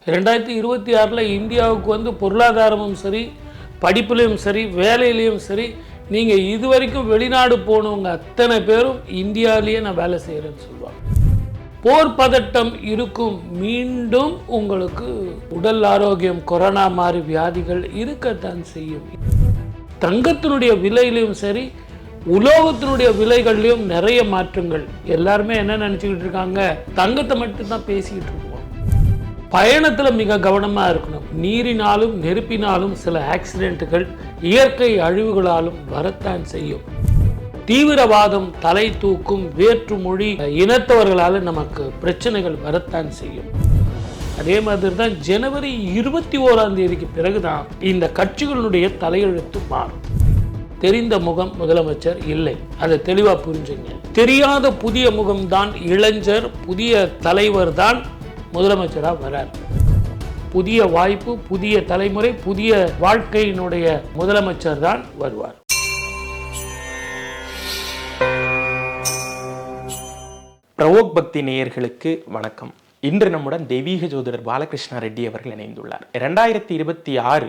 2026 இந்தியாவுக்கு வந்து பொருளாதாரமும் சரி, படிப்புலையும் சரி, வேலையிலையும் சரி, நீங்கள் இதுவரைக்கும் வெளிநாடு போனவங்க அத்தனை பேரும் இந்தியாவிலேயே நான் வேலை செய்கிறேன்னு சொல்லுவாங்க. போர் பதட்டம் இருக்கும், மீண்டும் உங்களுக்கு உடல் ஆரோக்கியம், கொரோனா மாதிரி வியாதிகள் இருக்கத்தான் செய்யும். தங்கத்தினுடைய விலையிலையும் சரி, உலோகத்தினுடைய விலைகள்லையும் நிறைய மாற்றங்கள். எல்லாருமே என்ன நினச்சிக்கிட்டு இருக்காங்க, தங்கத்தை மட்டும்தான் பேசிக்கிட்டு இருக்கோம். பயணத்தில் மிக கவனமாக இருக்கணும். நீரினாலும் நெருப்பினாலும் சில ஆக்சிடென்ட்டுகள், இயற்கை அழிவுகளாலும் வரத்தான் செய்யும். தீவிரவாதம் தலை தூக்கும், வேற்று மொழி இனத்தவர்களால் நமக்கு பிரச்சனைகள் வரத்தான் செய்யும். அதே மாதிரி தான் ஜனவரி 21 பிறகுதான் இந்த கட்சிகளுடைய தலையெழுத்து மாறும். தெரிந்த முகம் முதலமைச்சர் இல்லை, அதை தெளிவாக புரிஞ்சுங்க. தெரியாத புதிய முகம்தான் இளைஞர், புதிய தலைவர் தான் முதலமைச்சராக வரார். புதிய வாய்ப்பு, புதிய தலைமுறை, புதிய வாழ்க்கையினுடைய முதலமைச்சர் தான் வருவார். பிரவோக் பக்தி நேயர்களுக்கு வணக்கம். இன்று நம்முடன் தெய்வீக ஜோதிடர் பாலகிருஷ்ண ரெட்டி அவர்கள் இணைந்துள்ளார். 2026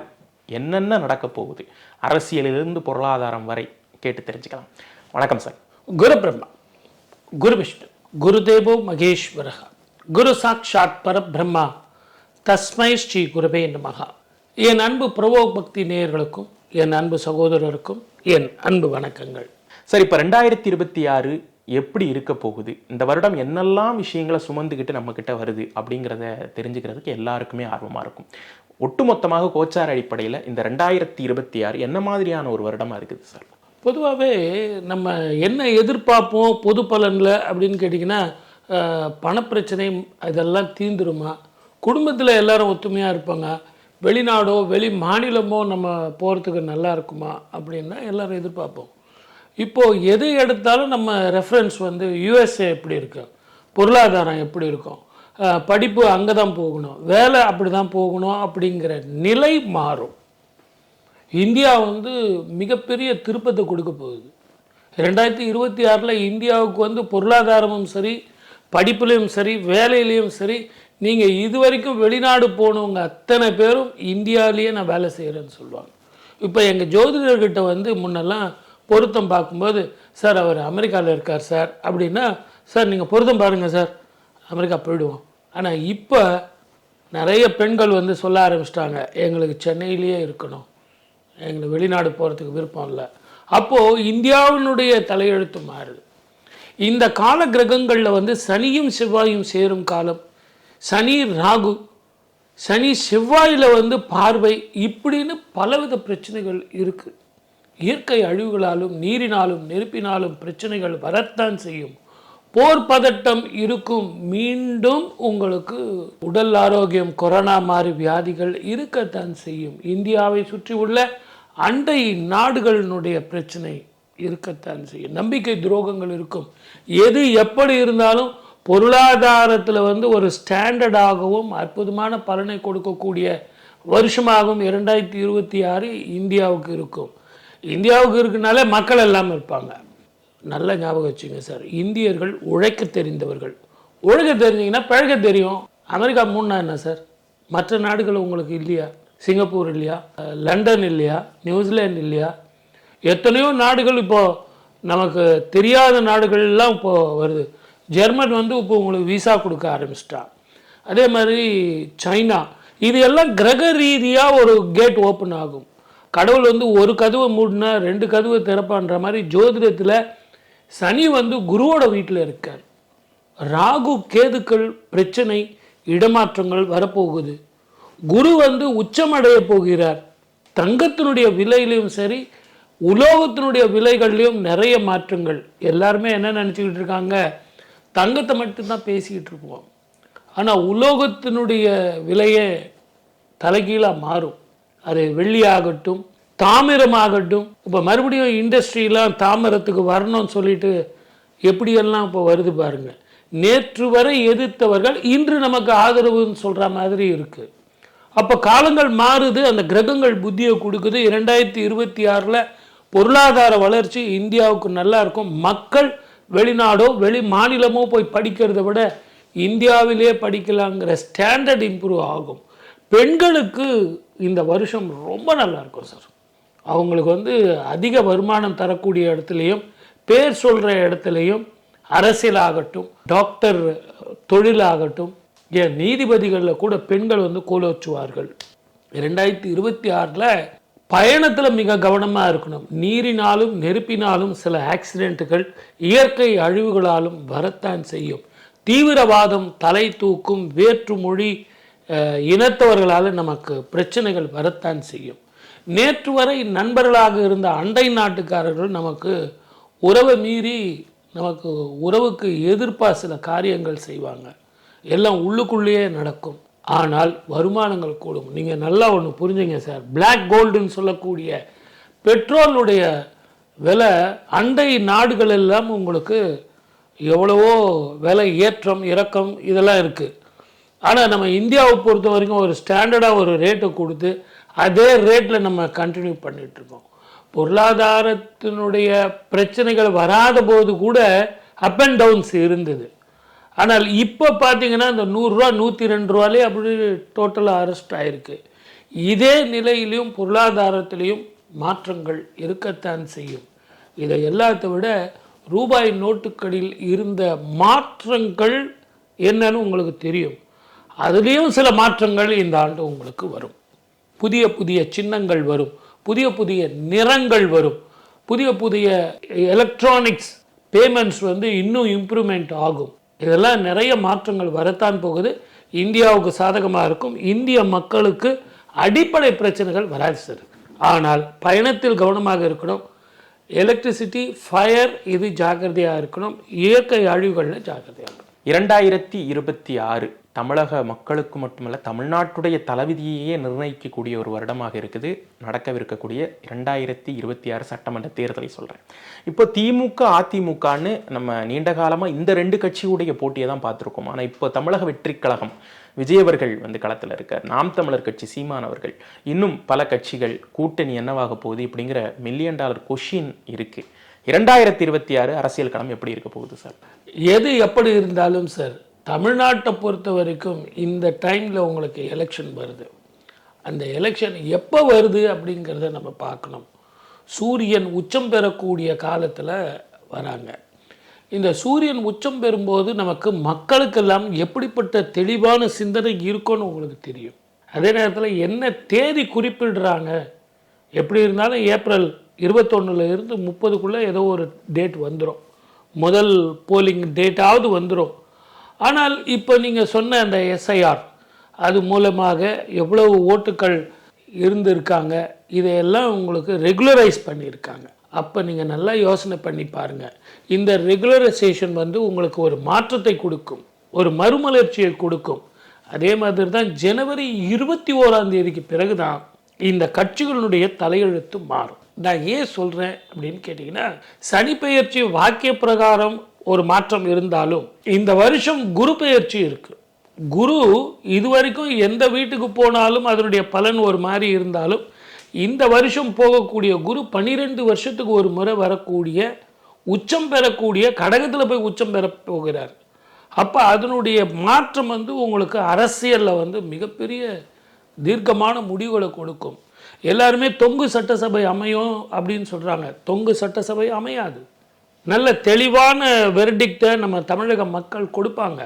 என்னென்ன நடக்க போகுது, அரசியலிலிருந்து பொருளாதாரம் வரை கேட்டு தெரிஞ்சுக்கலாம். வணக்கம் சார். குரு பிரம்மா, குரு விஷ்ணு, குருதேவோ மகேஸ்வரஹ, குரு சாட்சாத் பரபிரம்மா, தஸ்மை ஸ்ரீ குருவே நமஹ. என் அன்பு பிரவோக் பக்தி நேயர்களுக்கும் என் அன்பு சகோதரருக்கும் என் அன்பு வணக்கங்கள். சார், இப்போ 2026 எப்படி இருக்க போகுது, இந்த வருடம் என்னெல்லாம் விஷயங்களை சுமந்துக்கிட்டு நம்ம கிட்ட வருது அப்படிங்கிறத தெரிஞ்சுக்கிறதுக்கு எல்லாருக்குமே ஆர்வமாக இருக்கும். ஒட்டுமொத்தமாக கோச்சார அடிப்படையில் இந்த 2026 என்ன மாதிரியான ஒரு வருடமாக இருக்குது சார்? பொதுவாகவே நம்ம என்ன எதிர்பார்ப்போம் பொது பலனில் அப்படின்னு கேட்டிங்கன்னா, பணப்பிரச்சனை இதெல்லாம் தீந்துருமா, குடும்பத்தில் எல்லாரும் ஒத்துமையாக இருப்பாங்க, வெளிநாடோ வெளி மாநிலமோ நம்ம போகிறதுக்கு நல்லா இருக்குமா அப்படின்னு தான் எல்லோரும் எதிர்பார்ப்போம். இப்போது எது எடுத்தாலும் நம்ம ரெஃபரன்ஸ் வந்து யூஎஸ்ஏ எப்படி இருக்கும், பொருளாதாரம் எப்படி இருக்கும், படிப்பு அங்கே தான் போகணும், வேலை அப்படி தான் போகணும் அப்படிங்கிற நிலை மாறும். இந்தியா வந்து மிகப்பெரிய திருப்பத்தை கொடுக்க போகுது. 2026 இந்தியாவுக்கு வந்து பொருளாதாரமும் சரி, படிப்புலையும் சரி, வேலையிலையும் சரி, நீங்கள் இதுவரைக்கும் வெளிநாடு போனவங்க அத்தனை பேரும் இந்தியாவிலேயே நான் வேலை செய்கிறேன்னு சொல்லுவாங்க. இப்போ எங்கள் ஜோதிடர்கிட்ட வந்து முன்னெல்லாம் பொருத்தம் பார்க்கும்போது, சார் அவர் அமெரிக்காவில் இருக்கார் சார் அப்படின்னா, சார் நீங்கள் பொருத்தம் பாருங்கள் சார், அமெரிக்கா போயிடுவோம். ஆனால் இப்போ நிறைய பெண்கள் வந்து சொல்ல ஆரம்பிச்சிட்டாங்க, எங்களுக்கு சென்னையிலேயே இருக்கணும், எங்களுக்கு வெளிநாடு போகிறதுக்கு விருப்பம் இல்லை. அப்போது இந்தியாவினுடைய தலையெழுத்து மாறுது. இந்த கால கிரகங்களில் வந்து சனியும் செவ்வாயும் சேரும் காலம், சனி ராகு, சனி செவ்வாயில் வந்து பார்வை, இப்படின்னு பலவித பிரச்சனைகள் இருக்குது. இயற்கை அழிவுகளாலும் நீரினாலும் நெருப்பினாலும் பிரச்சனைகள் வரத்தான் செய்யும். போர் பதட்டம் இருக்கும், மீண்டும் உங்களுக்கு உடல் ஆரோக்கியம், கொரோனா மாதிரி வியாதிகள் இருக்கத்தான் செய்யும். இந்தியாவை சுற்றி உள்ள அண்டை நாடுகளினுடைய பிரச்சனை இருக்கத்தான் செய்யும். நம்பிக்கை துரோகங்கள் இருக்கும். எது எப்படி இருந்தாலும் பொருளாதாரத்தில் வந்து ஒரு ஸ்டாண்டர்டாகவும் அற்புதமான பலனை கொடுக்கக்கூடிய வருஷமாகவும் 2026 இந்தியாவுக்கு இருக்கும். இந்தியாவுக்கு இருக்குனாலே மக்கள் எல்லாம் இருப்பாங்க. நல்ல ஞாபகம் வச்சுங்க சார், இந்தியர்கள் உழைக்க தெரிந்தவர்கள். உழைக்க தெரிஞ்சிங்கன்னா பழக தெரியும். அமெரிக்கா 3 என்ன சார், மற்ற நாடுகள் உங்களுக்கு இல்லையா? சிங்கப்பூர் இல்லையா? லண்டன் இல்லையா? நியூசிலாந்து இல்லையா? எத்தனையோ நாடுகள் இப்போது நமக்கு தெரியாத நாடுகள்லாம் இப்போது வருது. ஜெர்மன் வந்து இப்போ உங்களுக்கு விசா கொடுக்க ஆரம்பிச்சிட்டா. அதே மாதிரி சைனா, இது எல்லாம் கிரக ரீதியாக ஒரு கேட் ஓப்பன் ஆகும். கடவுள் வந்து ஒரு கதவை மூடினா 2 கதவை திறப்பான்ற மாதிரி ஜோதிடத்தில் சனி வந்து குருவோட வீட்டில் இருக்கார். ராகு கேதுக்கள் பிரச்சனை, இடமாற்றங்கள் வரப்போகுது. குரு வந்து உச்சமடைய போகிறார். தங்கத்தினுடைய விலையிலையும் சரி, உலோகத்தினுடைய விலைகள்லையும் நிறைய மாற்றங்கள். எல்லாருமே என்ன நினச்சிக்கிட்டு இருக்காங்க, தங்கத்தை மட்டும்தான் பேசிக்கிட்டு இருப்போம். ஆனால் உலோகத்தினுடைய விலையே தலைகீழாக மாறும். அது வெள்ளியாகட்டும், தாமிரமாகட்டும். இப்போ மறுபடியும் இண்டஸ்ட்ரியெலாம் தாமிரத்துக்கு வரணும்னு சொல்லிட்டு எப்படியெல்லாம் இப்போ வருது பாருங்கள். நேற்று வரை எதிர்த்தவர்கள் இன்று நமக்கு ஆதரவுன்னு சொல்கிற மாதிரி இருக்குது. அப்போ காலங்கள் மாறுது, அந்த கிரகங்கள் புத்தியை கொடுக்குது. 2026 பொருளாதார வளர்ச்சி இந்தியாவுக்கு நல்லா இருக்கும். மக்கள் வெளிநாடோ வெளி மாநிலமோ போய் படிக்கிறத விட இந்தியாவிலே படிக்கலாங்கிற ஸ்டாண்டர்ட் இம்ப்ரூவ் ஆகும். பெண்களுக்கு இந்த வருஷம் ரொம்ப நல்லா இருக்கும் சார். அவங்களுக்கு வந்து அதிக வருமானம் தரக்கூடிய இடத்துலையும், பேர் சொல்கிற இடத்துலையும், அரசியலாகட்டும், டாக்டர் தொழிலாகட்டும், ஏன் நீதிபதிகளில் கூட பெண்கள் வந்து கோலோச்சுவார்கள். 2026 பயணத்தில் மிக கவனமாக இருக்கணும். நீரினாலும் நெருப்பினாலும் சில ஆக்சிடென்ட்டுகள், இயற்கை அழிவுகளாலும் வரத்தான் செய்யும். தீவிரவாதம் தலை தூக்கும். வேற்று மொழி இனத்தவர்களால் நமக்கு பிரச்சனைகள் வரத்தான் செய்யும். நேற்று வரை நண்பர்களாக இருந்த அண்டை நாட்டுக்காரர்கள் நமக்கு உறவை மீறி நமக்கு உறவுக்கு எதிர்ப்பாக சில காரியங்கள் செய்வாங்க. எல்லாம் உள்ளுக்குள்ளேயே நடக்கும். ஆனால் வருமானங்கள் கூடும். நீங்கள் நல்லா ஒன்று புரிஞ்சுங்க சார். பிளாக் கோல்டுன்னு சொல்லக்கூடிய பெட்ரோலுடைய விலை அண்டை நாடுகள் எல்லாம் உங்களுக்கு எவ்வளவோ விலை ஏற்றம் இறக்கம் இதெல்லாம் இருக்குது. ஆனால் நம்ம இந்தியாவை பொறுத்த வரைக்கும் ஒரு ஸ்டாண்டர்டாக ஒரு ரேட்டை கொடுத்து அதே ரேட்டில் நம்ம கண்டினியூ பண்ணிகிட்ருக்கோம். பொருளாதாரத்தினுடைய பிரச்சனைகள் வராத போது கூட அப் அண்ட் டவுன்ஸ் இருந்தது. ஆனால் இப்போ பார்த்தீங்கன்னா இந்த 100 ரூபா 102 ரூபாலே அப்படி டோட்டலாக அரெஸ்ட் ஆகிருக்கு. இதே நிலையிலையும் பொருளாதாரத்திலையும் மாற்றங்கள் இருக்கத்தான் செய்யும். இதை எல்லாத்தை விட ரூபாய் நோட்டுகளில் இருந்த மாற்றங்கள் என்னன்னு உங்களுக்கு தெரியும். அதுலேயும் சில மாற்றங்கள் இந்த ஆண்டு உங்களுக்கு வரும். புதிய புதிய சின்னங்கள் வரும், புதிய புதிய நிறங்கள் வரும், புதிய புதிய எலக்ட்ரானிக்ஸ் பேமெண்ட்ஸ் வந்து இன்னும் இம்ப்ரூவ்மெண்ட் ஆகும். இதெல்லாம் நிறைய மாற்றங்கள் வரத்தான் போகுது. இந்தியாவுக்கு சாதகமாக இருக்கும். இந்திய மக்களுக்கு அடிப்படை பிரச்சனைகள் வராது சார். ஆனால் பயணத்தில் கவனமாக இருக்கணும். எலக்ட்ரிசிட்டி, ஃபயர் இது ஜாக்கிரதையாக இருக்கணும். இயற்கை அழிவுகளில் ஜாக்கிரதையாக இருக்கணும். 2026 தமிழக மக்களுக்கு மட்டுமல்ல, தமிழ்நாட்டுடைய தலைவிதியையே நிர்ணயிக்கக்கூடிய ஒரு வருடமாக இருக்குது. நடக்கவிருக்கக்கூடிய 2026 சட்டமன்ற தேர்தலை சொல்கிறேன். இப்போ திமுக அதிமுகன்னு நம்ம நீண்ட காலமாக இந்த 2 கட்சியுடைய போட்டியை தான் பார்த்துருக்கோம். ஆனால் இப்போ தமிழக வெற்றி கழகம் விஜயவர்கள் வந்து களத்தில் இருக்கார். நாம் தமிழர் கட்சி சீமான் அவர்கள், இன்னும் பல கட்சிகள், கூட்டணி என்னவாக போகுது இப்படிங்கிற $1 மில்லியன் கொஷின் இருக்குது. 2026 அரசியல் களம் எப்படி இருக்க போகுது சார்? எது எப்படி இருந்தாலும் சார், தமிழ்நாட்டை பொறுத்த வரைக்கும் இந்த டைமில் உங்களுக்கு எலெக்ஷன் வருது. அந்த எலெக்ஷன் எப்போ வருது அப்படிங்கிறத நம்ம பார்க்கணும். சூரியன் உச்சம் பெறக்கூடிய காலத்தில் வராங்க. இந்த சூரியன் உச்சம் பெறும்போது நமக்கு மக்களுக்கெல்லாம் எப்படிப்பட்ட தெளிவான சிந்தனை இருக்கும்னு உங்களுக்கு தெரியும். அதே நேரத்தில் என்ன தேதி குறிப்பிடுறாங்க, எப்படி இருந்தாலும் ஏப்ரல் 21 இருந்து 30க்குள்ளே ஏதோ ஒரு டேட் வந்துடும். முதல் போலிங் டேட்டாவது வந்துடும். ஆனால் இப்போ நீங்கள் சொன்ன அந்த எஸ்ஐஆர் அது மூலமாக எவ்வளவு ஓட்டுக்கள் இருந்திருக்காங்க, இதையெல்லாம் உங்களுக்கு ரெகுலரைஸ் பண்ணியிருக்காங்க. அப்போ நீங்கள் நல்லா யோசனை பண்ணி பாருங்கள். இந்த ரெகுலரைசேஷன் வந்து உங்களுக்கு ஒரு மாற்றத்தை கொடுக்கும், ஒரு மறுமலர்ச்சியை கொடுக்கும். அதே மாதிரி தான் ஜனவரி 21 பிறகு தான் இந்த கட்சிகளுடைய தலையெழுத்து மாறும். நான் ஏன் சொல்கிறேன் அப்படின்னு கேட்டிங்கன்னா, சனி பெயர்ச்சி வாக்கிய பிரகாரம் ஒரு மாற்றம் இருந்தாலும் இந்த வருஷம் குரு பெயர்ச்சி இருக்குது. குரு இதுவரைக்கும் எந்த வீட்டுக்கு போனாலும் அதனுடைய பலன் ஒரு மாதிரி இருந்தாலும் இந்த வருஷம் போகக்கூடிய குரு 12 வருஷத்துக்கு ஒரு முறை வரக்கூடிய உச்சம் பெறக்கூடிய கடகத்தில் போய் உச்சம் பெற போகிறார். அப்போ அதனுடைய மாற்றம் வந்து உங்களுக்கு அரசியலில் வந்து மிகப்பெரிய தீர்க்கமான முடிவுகளை கொடுக்கும். எல்லாருமே தொங்கு சட்டசபை அமையும் அப்படின்னு சொல்கிறாங்க. தொங்கு சட்டசபை அமையாது. நல்ல தெளிவான வெர்டிக்டை நம்ம தமிழக மக்கள் கொடுப்பாங்க.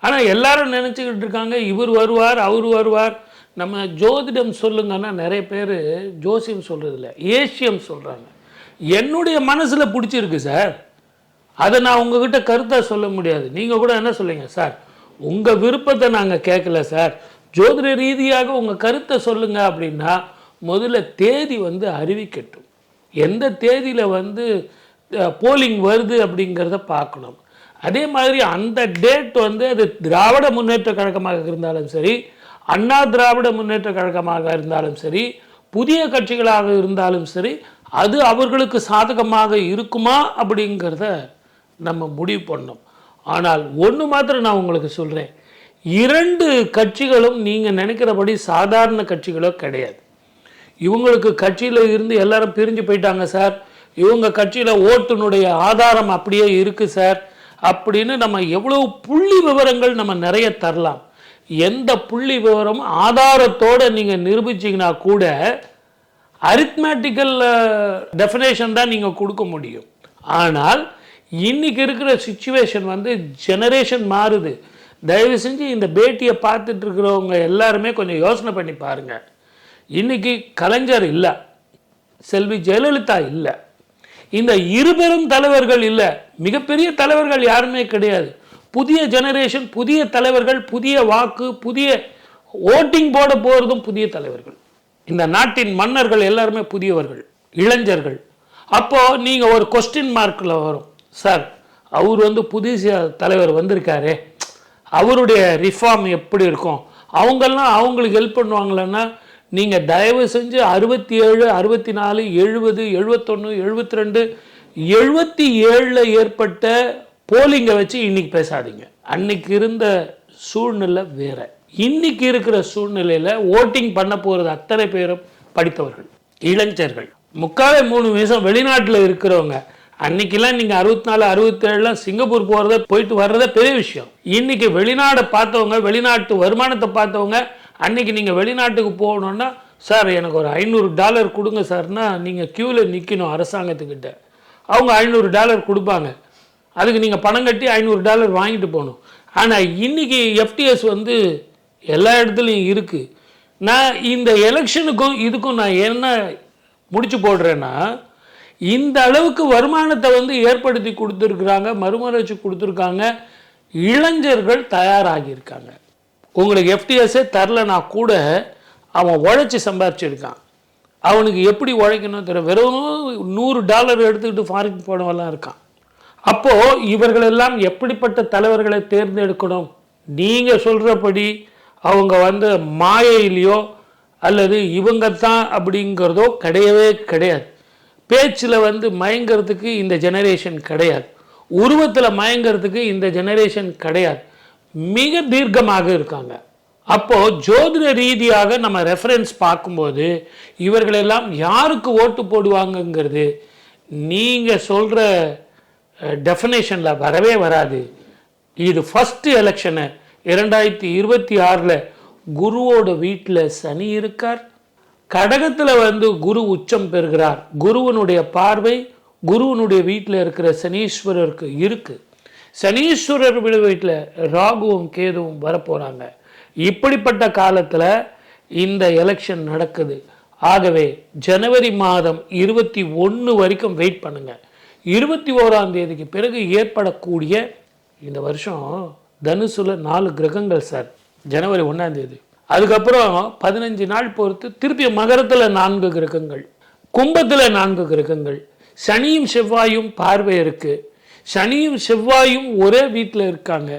ஆனால் எல்லாரும் நினச்சிக்கிட்டு இருக்காங்க இவர் வருவார் அவர் வருவார். நம்ம ஜோதிடம் சொல்லுங்கன்னா நிறைய பேர் ஜோசியம் சொல்கிறதில்ல, ஏசியம் சொல்கிறாங்க. என்னுடைய மனசில் பிடிச்சிருக்கு சார், அதை நான் உங்ககிட்ட கருத்தாக சொல்ல முடியாது. நீங்கள் கூட என்ன சொல்லுங்க சார், உங்கள் விருப்பத்தை நாங்கள் கேட்கல சார், ஜோதிட ரீதியாக உங்கள் கருத்தை சொல்லுங்கள் அப்படின்னா முதல்ல தேதி வந்து அறிவிக்கட்டும். எந்த தேதியில் வந்து போலிங் வருது அப்படிங்கிறத பார்க்கணும். அதே மாதிரி அந்த டேட் வந்து அது திராவிட முன்னேற்ற கழகமாக இருந்தாலும் சரி, அண்ணா திராவிட முன்னேற்ற கழகமாக இருந்தாலும் சரி, புதிய கட்சிகளாக இருந்தாலும் சரி, அது அவர்களுக்கு சாதகமாக இருக்குமா அப்படிங்கிறத நம்ம முடிவு பண்ணணும். ஆனால் ஒன்று மாத்திரம் நான் உங்களுக்கு சொல்கிறேன், 2 கட்சிகளும் நீங்கள் நினைக்கிறபடி சாதாரண கட்சிகளோ கிடையாது. இவங்களுக்கு கட்சியில் இருந்து எல்லாரும் பிரிஞ்சு போயிட்டாங்க சார், இவங்க கட்சியில் ஓட்டுனுடைய ஆதாரம் அப்படியே இருக்குது சார் அப்படின்னு நம்ம எவ்வளவு புள்ளி விவரங்கள் நம்ம நிறைய தரலாம். எந்த புள்ளி விவரம் ஆதாரத்தோடு நீங்கள் நிரூபிச்சிங்கன்னா கூட அரித்மேட்டிக்கல் டெஃபினேஷன் தான் நீங்கள் கொடுக்க முடியும். ஆனால் இன்னைக்கு இருக்கிற சுச்சுவேஷன் வந்து ஜெனரேஷன் மாறுது. தயவு செஞ்சு இந்த பேட்டியை பார்த்துட்டு இருக்கிறவங்க எல்லாருமே கொஞ்சம் யோசனை பண்ணி பாருங்க. இன்னைக்கு கலைஞர் இல்லை, செல்வி ஜெயலலிதா இல்லை, இந்த இருபெரும் தலைவர்கள் இல்லை, மிகப்பெரிய தலைவர்கள் யாருமே கிடையாது. புதிய ஜெனரேஷன், புதிய தலைவர்கள், புதிய வாக்கு, புதிய ஓட்டிங் போட போகிறதும் புதிய தலைவர்கள். இந்த நாட்டின் மன்னர்கள் எல்லாருமே புதியவர்கள், இளைஞர்கள். அப்போது நீங்கள் ஒரு கொஸ்டின் மார்க்கில் வரும், சார் அவர் வந்து புதிய தலைவர் வந்திருக்காரு, அவருடைய ரிஃபார்ம் எப்படி இருக்கும், அவங்கெல்லாம் அவங்களுக்கு ஹெல்ப் பண்ணுவாங்களன்னா நீங்கள் தயவு செஞ்சு 67, 64, 70, 71, 72, 77 ஏற்பட்ட போலிங்கை வச்சு இன்னைக்கு பேசாதீங்க. அன்னைக்கு இருந்த சூழ்நிலை வேற. இன்னைக்கு இருக்கிற சூழ்நிலையில் ஓட்டிங் பண்ண போகிறது அத்தனை பேரும் படித்தவர்கள், இளைஞர்கள். 3 நிமிஷம் வெளிநாட்டில் இருக்கிறவங்க. அன்னைக்கெல்லாம் நீங்கள் 64, 67 சிங்கப்பூர் போகிறத போயிட்டு வர்றத பெரிய விஷயம். இன்னைக்கு வெளிநாடை பார்த்தவங்க, வெளிநாட்டு வருமானத்தை பார்த்தவங்க, அன்னைக்கு நீங்கள் வெளிநாட்டுக்கு போகணுன்னா சார் எனக்கு ஒரு $500 கொடுங்க சார்னா நீங்கள் க்யூவில் நிற்கணும் அரசாங்கத்துக்கிட்ட. அவங்க $500 கொடுப்பாங்க, அதுக்கு நீங்கள் பணம் கட்டி $500 வாங்கிட்டு போகணும். ஆனால் இன்னைக்கு எஃப்டிஎஸ் வந்து எல்லா இடத்துலையும் இருக்குது. நான் இந்த எலெக்ஷனுக்கும் இதுக்கும் நான் என்ன முடிச்சு போடுறேன்னா, இந்த அளவுக்கு வருமானத்தை வந்து ஏற்படுத்தி கொடுத்துருக்குறாங்க, மறுமலர்ச்சி கொடுத்துருக்காங்க, இளைஞர்கள் தயாராகியிருக்காங்க. உங்களுக்கு எஃப்டிஎஸ்ஸே தரலனா கூட அவன் உழைச்சி சம்பாரிச்சிருக்கான். அவனுக்கு எப்படி உழைக்கணும் தெரியும். வெறும் $100 எடுத்துக்கிட்டு ஃபாரின் போனவெல்லாம் இருக்கான். அப்போது இவர்களெல்லாம் எப்படிப்பட்ட தலைவர்களை தேர்ந்தெடுக்கணும்? நீங்கள் சொல்கிறபடி அவங்க வந்து மாயையிலையோ அல்லது இவங்க தான் அப்படிங்கிறதோ கிடையவே கிடையாது. பேச்சில் வந்து மயங்கிறதுக்கு இந்த ஜெனரேஷன் கிடையாது, உருவத்தில் மயங்கிறதுக்கு இந்த ஜெனரேஷன் கிடையாது. மிக தீர்க்கமாக இருக்காங்க. அப்போது ஜோதிட ரீதியாக நம்ம ரெஃபரன்ஸ் பார்க்கும்போது இவர்களெல்லாம் யாருக்கு ஓட்டு போடுவாங்கங்கிறது நீங்கள் சொல்கிற டெஃபினேஷனில் வரவே வராது. இது ஃபஸ்ட்டு எலெக்ஷனு 2026 குருவோட வீட்டில் சனி இருக்கார், கடகத்தில் வந்து குரு உச்சம் பெறுகிறார். குருவனுடைய பார்வை குருவனுடைய வீட்டில் இருக்கிற சனீஸ்வரருக்கு இருக்குது. சனீஸ்வரர் வீட்டில் ராகுவும் கேதுவும் வரப்போகிறாங்க. இப்படிப்பட்ட காலத்தில் இந்த எலெக்ஷன் நடக்குது. ஆகவே ஜனவரி மாதம் 21 வரைக்கும் வெயிட் பண்ணுங்க. 21ஆம் தேதிக்கு பிறகு ஏற்படக்கூடிய இந்த வருஷம் தனுசுல 4 கிரகங்கள் சார், ஜனவரி 1ஆம் தேதி. அதுக்கப்புறம் 15 நாள் பொறுத்து திருப்பி மகரத்தில் 4 கிரகங்கள், கும்பத்தில் 4 கிரகங்கள், சனியும் செவ்வாயும் பார்வை இருக்கு. சனியும் செவ்வாயும் ஒரே வீட்டில் இருக்காங்க.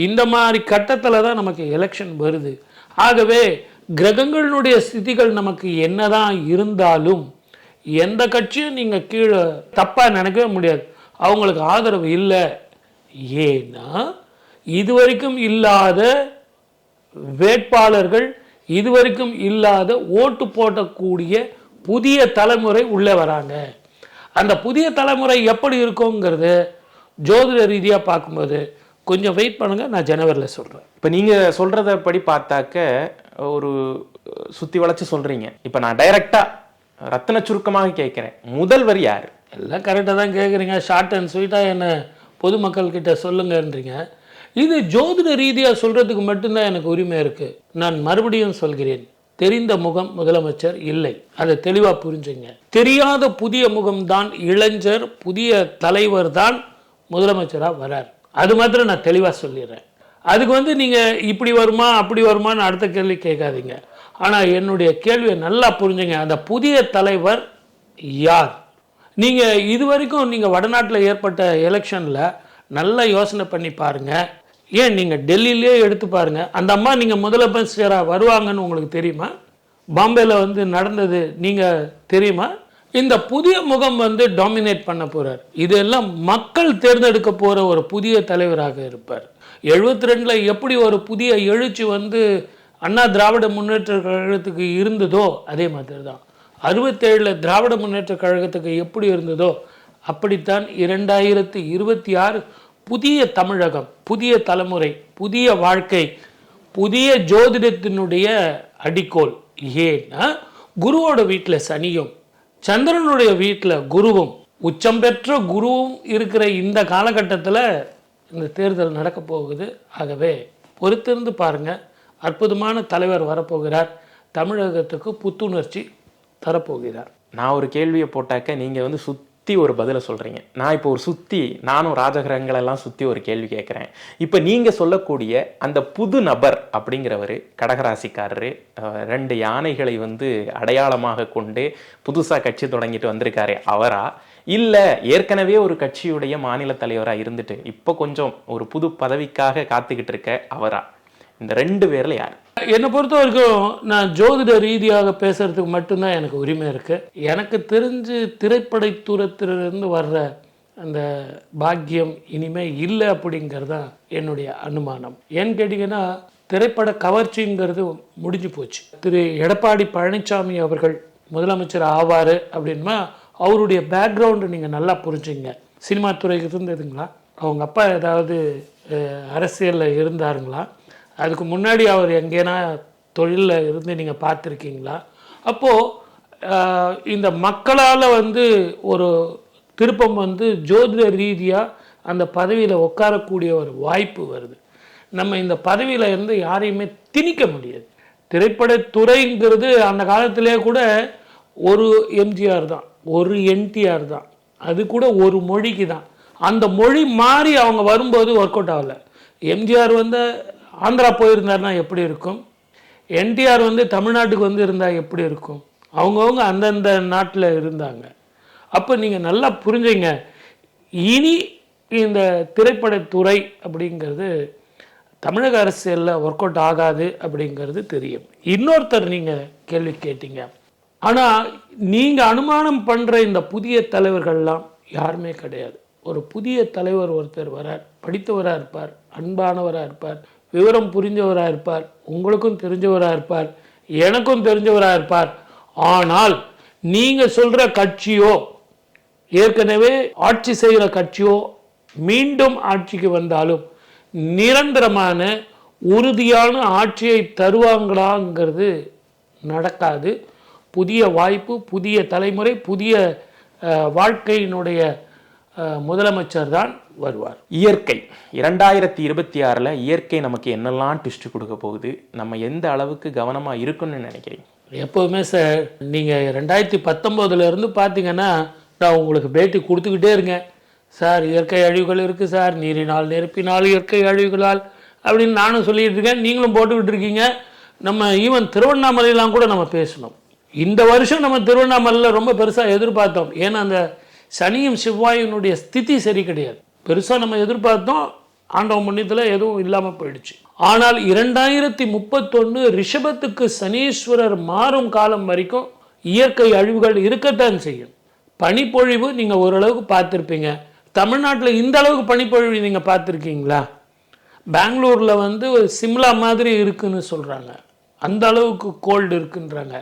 இந்த மாதிரி கட்டத்தில் தான் நமக்கு எலெக்ஷன் வருது. ஆகவே கிரகங்களுடைய ஸ்திதிகள் நமக்கு என்னதான் இருந்தாலும் எந்த கட்சியும் நீங்கள் கீழே தப்பாக நினைக்கவே முடியாது. அவங்களுக்கு ஆதரவு இல்லை. ஏன்னா இதுவரைக்கும் இல்லாத வேட்பாளர்கள், இதுவரைக்கும் இல்லாத ஓட்டு போடக்கூடிய புதிய தலைமுறை உள்ளே வராங்க. அந்த புதிய தலைமுறை எப்படி இருக்குங்கிறது ஜோதிட ரீதியாக பார்க்கும்போது கொஞ்சம் வெயிட் பண்ணுங்க, நான் ஜனவரியில் சொல்கிறேன். இப்போ நீங்கள் சொல்கிறத படி பார்த்தாக்க ஒரு சுற்றி வளைச்சி சொல்கிறீங்க. இப்போ நான் டைரெக்டாக ரத்தின சுருக்கமாக கேட்குறேன், முதல்வர் யார்? எல்லாம் கரெக்டாக தான் கேட்குறீங்க. ஷார்ட் அண்ட் ஸ்வீட்டாக என்ன பொதுமக்கள்கிட்ட சொல்லுங்கன்றீங்க. இது ஜோதிட ரீதியாக சொல்கிறதுக்கு மட்டும்தான் எனக்கு உரிமை இருக்குது. நான் மறுபடியும் சொல்கிறேன், தெரிந்த முகம் முதலமைச்சர் இல்லை. அதை தெளிவாக புரிஞ்சுங்க. தெரியாத புதிய முகம்தான் இளைஞர், புதிய தலைவர் தான் முதலமைச்சராக வரார். அது மாத்திரம் நான் தெளிவாக சொல்லிடுறேன். அதுக்கு வந்து நீங்கள் இப்படி வருமா அப்படி வருமானு அடுத்த கேள்வி கேட்காதீங்க. ஆனால் என்னுடைய கேள்வியை நல்லா புரிஞ்சுங்க. அந்த புதிய தலைவர் யார்? நீங்கள் இது வரைக்கும் நீங்கள் வடநாட்டில் ஏற்பட்ட எலெக்ஷனில் நல்லா யோசனை பண்ணி பாருங்கள். ஏன் நீங்கள் டெல்லியிலே எடுத்து பாருங்கள். அந்த அம்மா நீங்கள் முதலமைச்சராக வருவாங்கன்னு உங்களுக்கு தெரியுமா? பாம்பேயில் வந்து நடந்தது நீங்கள் தெரியுமா? இந்த புதிய முகம் வந்து டாமினேட் பண்ண போகிறார். இதெல்லாம் மக்கள் தேர்ந்தெடுக்க போகிற ஒரு புதிய தலைவராக இருப்பார். 72 எப்படி ஒரு புதிய எழுச்சி வந்து அண்ணா திராவிட முன்னேற்ற கழகத்துக்கு இருந்ததோ அதே மாதிரி தான் 67 திராவிட முன்னேற்ற கழகத்துக்கு எப்படி இருந்ததோ அப்படித்தான் 2026 புதிய தமிழகம், புதிய தலைமுறை, புதிய வாழ்க்கை, புதிய ஜோதிடத்தினுடைய அடிக்கோல். ஏன்னா குருவோட வீட்டில் சனியும் சந்திரனுடைய வீட்டில் குருவும் உச்சம் பெற்ற குருவும் இருக்கிற இந்த காலகட்டத்தில் இந்த தேர்தல் நடக்க போகுது. ஆகவே பொறுத்திருந்து பாருங்க. அற்புதமான தலைவர் வரப்போகிறார். தமிழகத்துக்கு புத்துணர்ச்சி தரப்போகிறார். நான் ஒரு கேள்வியை போட்டாக்க நீங்கள் சுற்றி ஒரு பதிலை சொல்கிறீங்க. நான் இப்போ நானும் ராஜகிரகங்களெல்லாம் சுற்றி ஒரு கேள்வி கேட்குறேன். இப்போ நீங்கள் சொல்லக்கூடிய அந்த புது நபர் அப்படிங்கிறவர் கடகராசிக்காரரு, 2 யானைகளை அடையாளமாக கொண்டு புதுசாக கட்சி தொடங்கிட்டு வந்திருக்காரு, அவரா? இல்லை ஏற்கனவே ஒரு கட்சியுடைய மாநில தலைவராக இருந்துட்டு இப்போ கொஞ்சம் ஒரு புது பதவிக்காக காத்துக்கிட்டு இருக்க அவரா? இந்த 2 பேரில் யார்? என்னை பொறுத்த வரைக்கும் நான் ஜோதிட ரீதியாக பேசுறதுக்கு மட்டும்தான் எனக்கு உரிமை இருக்கு. எனக்கு தெரிஞ்சு திரைப்படத்துறையிலிருந்து வர்ற அந்த பாக்கியம் இனிமே இல்லை அப்படிங்கிறது தான் என்னுடைய அனுமானம். ஏன்னு கேட்டிங்கன்னா திரைப்பட கவர்ச்சிங்கிறது முடிஞ்சு போச்சு. திரு எடப்பாடி பழனிசாமி அவர்கள் முதலமைச்சர் ஆவார் அப்படின்னா அவருடைய பேக்ரவுண்டு நீங்கள் நல்லா புரிஞ்சுங்க. சினிமா துறைக்கு இருந்ததுங்களா? அவங்க அப்பா ஏதாவது அரசியலில் இருந்தாருங்களா? அதுக்கு முன்னாடி அவர் எங்கேனா தொழிலில் இருந்து நீங்கள் பார்த்துருக்கீங்களா? அப்போது இந்த மக்களால் ஒரு திருப்பம் ஜோதிட ரீதியாக அந்த பதவியில் உட்காரக்கூடிய ஒரு வாய்ப்பு வருது. நம்ம இந்த பதவியில் இருந்து யாரையுமே திணிக்க முடியாது. திரைப்படத்துறைங்கிறது அந்த காலத்திலே கூட ஒரு எம்ஜிஆர் தான், ஒரு என்டிஆர் தான், அது கூட ஒரு மொழிக்கு தான். அந்த மொழி மாறி அவங்க வரும்போது ஒர்க் அவுட் ஆகலை. எம்ஜிஆர் ஆந்திரா போயிருந்தாருன்னா எப்படி இருக்கும்? என்டிஆர் தமிழ்நாட்டுக்கு இருந்தால் எப்படி இருக்கும்? அவங்கவுங்க அந்தந்த நாட்டில் இருந்தாங்க. அப்போ நீங்கள் நல்லா புரிஞ்சுங்க, இனி இந்த திரைப்படத்துறை அப்படிங்கிறது தமிழக அரசியலில் ஒர்க் அவுட் ஆகாது அப்படிங்கிறது தெரியும். இன்னொருத்தர் நீங்கள் கேள்வி கேட்டீங்க, ஆனால் நீங்கள் அனுமானம் பண்ணுற இந்த புதிய தலைவர்கள்லாம் யாருமே கிடையாது. ஒரு புதிய தலைவர் ஒருத்தர் வரார், படித்தவராக இருப்பார், அன்பானவராக இருப்பார், விவரம் புரிஞ்சவராக இருப்பார், உங்களுக்கும் தெரிஞ்சவராக இருப்பார், எனக்கும் தெரிஞ்சவராக இருப்பார். ஆனால் நீங்கள் சொல்கிற கட்சியோ ஏற்கனவே ஆட்சி செய்கிற கட்சியோ மீண்டும் ஆட்சிக்கு வந்தாலும் நிரந்தரமான உறுதியான ஆட்சியை தருவாங்களாங்கிறது நடக்காது. புதிய வாய்ப்பு, புதிய தலைமுறை, புதிய வாழ்க்கையினுடைய முதலமைச்சர் தான் வருவார். இயற்கை 2026 இயற்கை நமக்கு என்னெல்லாம் ட்விஸ்ட் கொடுக்க போகுது, நம்ம எந்த அளவுக்கு கவனமாக இருக்குன்னு நினைக்கிறீங்க? எப்போவுமே சார், நீங்கள் 2019 பார்த்தீங்கன்னா நான் உங்களுக்கு பேட்டி கொடுத்துக்கிட்டே இருக்கேன். சார் இயற்கை அழிவுகள் இருக்குது சார், நீரினால் நெருப்பினால் இயற்கை அழிவுகளால் அப்படின்னு நானும் சொல்லிகிட்டு இருக்கேன், நீங்களும் போட்டுக்கிட்டு இருக்கீங்க. நம்ம ஈவன் திருவண்ணாமலையெல்லாம் கூட நம்ம பேசணும். இந்த வருஷம் நம்ம திருவண்ணாமலையில் ரொம்ப பெருசாக எதிர்பார்த்தோம். ஏன்னா அந்த சனியும் செவ்வாயினுடைய ஸ்திதி சரி கிடையாது. பெருசாக நம்ம எதிர்பார்த்தோம், ஆண்டவ புண்ணியத்தில் எதுவும் இல்லாமல் போயிடுச்சு. ஆனால் 2031 ரிஷபத்துக்கு சனீஸ்வரர் மாறும் காலம் வரைக்கும் இயற்கை அழிவுகள் இருக்கத்தான் செய்யும். பனிப்பொழிவு நீங்கள் ஓரளவுக்கு பார்த்துருப்பீங்க. தமிழ்நாட்டில் இந்த அளவுக்கு பனிப்பொழிவு நீங்கள் பார்த்துருக்கீங்களா? பெங்களூரில் சிம்லா மாதிரி இருக்குன்னு சொல்கிறாங்க, அந்த அளவுக்கு கோல்டு இருக்குன்றாங்க.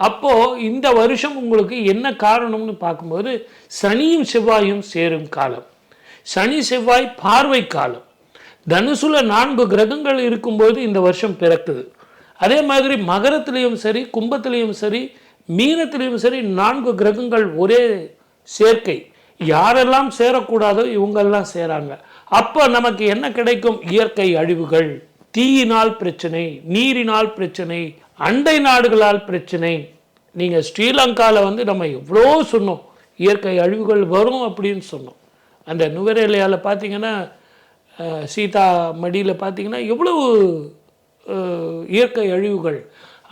அப்போது இந்த வருஷம் உங்களுக்கு என்ன காரணம்னு பார்க்கும்போது சனியும் செவ்வாயும் சேரும் காலம், சனி செவ்வாய் பார்வை காலம். தனுசுல 4 கிரகங்கள் இருக்கும்போது இந்த வருஷம் பிறக்குது. அதே மாதிரி மகரத்திலையும் சரி, கும்பத்திலையும் சரி, மீனத்திலையும் சரி 4 கிரகங்கள் ஒரே சேர்க்கை. யாரெல்லாம் சேரக்கூடாதோ இவங்கெல்லாம் சேராங்க. அப்போ நமக்கு என்ன கிடைக்கும்? இயற்கை அழிவுகள், தீயினால் பிரச்சனை, நீரினால் பிரச்சனை, அண்டை நாடுகளால் பிரச்சனை. நீங்கள் ஸ்ரீலங்காவில் நம்ம எவ்வளோ சொன்னோம் இயற்கை அழிவுகள் வரும் அப்படின்னு சொன்னோம். அந்த நுவரேலியாவில் பார்த்தீங்கன்னா, சீதா மடியில் பார்த்தீங்கன்னா எவ்வளவு இயற்கை அழிவுகள்.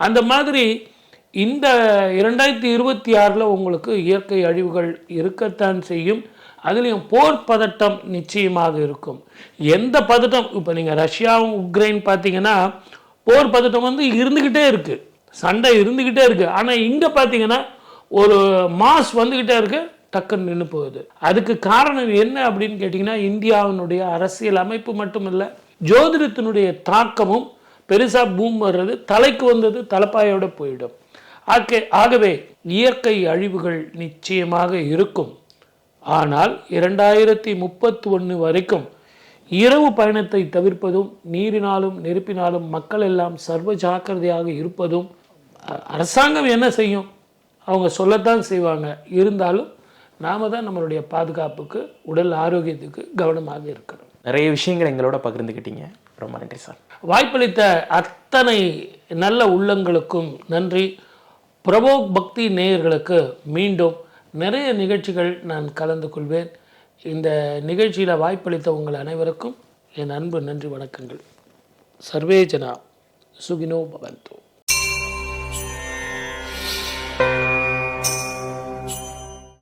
அந்த மாதிரி இந்த 2026 உங்களுக்கு இயற்கை அழிவுகள் இருக்கத்தான் செய்யும். அதுலேயும் போர் பதட்டம் நிச்சயமாக இருக்கும். எந்த பதட்டம், இப்போ நீங்கள் ரஷ்யாவும் உக்ரைன் பார்த்தீங்கன்னா போர் பதட்டம் இருந்துக்கிட்டே இருக்குது, சண்டை இருந்துக்கிட்டே இருக்குது. ஆனால் இங்கே பார்த்தீங்கன்னா ஒரு மாஸ் வந்துக்கிட்டே இருக்கு, டக்குன்னு நின்று போகுது. அதுக்கு காரணம் என்ன அப்படின்னு கேட்டிங்கன்னா, இந்தியாவினுடைய அரசியல் அமைப்பு மட்டும் இல்லை, ஜோதிடத்தினுடைய தாக்கமும் பெருசாக பூம் வர்றது, தலைக்கு வந்தது தலைப்பாயோட போயிடும். ஆகவே இயற்கை அழிவுகள் நிச்சயமாக இருக்கும். ஆனால் 2031 வரைக்கும் இரவு பயணத்தை தவிர்ப்பதும், நீரினாலும் நெருப்பினாலும் மக்கள் எல்லாம் சர்வ ஜாக்கிரதையாக இருப்பதும். அரசாங்கம் என்ன செய்யும்? அவங்க சொல்லத்தான் செய்வாங்க. இருந்தாலும் நாம தான் நம்மளுடைய பாதுகாப்புக்கு, உடல் ஆரோக்கியத்துக்கு கவனமாக இருக்கணும். நிறைய விஷயங்கள் எங்களோட பகிர்ந்துக்கிட்டீங்க. ரொம்ப நன்றி சார். வாய்ப்பளித்த அத்தனை நல்ல உள்ளங்களுக்கும் நன்றி. பிரபோக் பக்தி நேயர்களுக்கு மீண்டும் நிறைய நிகழ்ச்சிகள் நான் கலந்து கொள்வேன். இந்த நிகழ்ச்சியில் வாய்ப்பளித்த உங்கள் அனைவருக்கும் என் அன்பு நன்றி, வணக்கங்கள். சர்வே ஜனா சுகினோ பவந்தோ.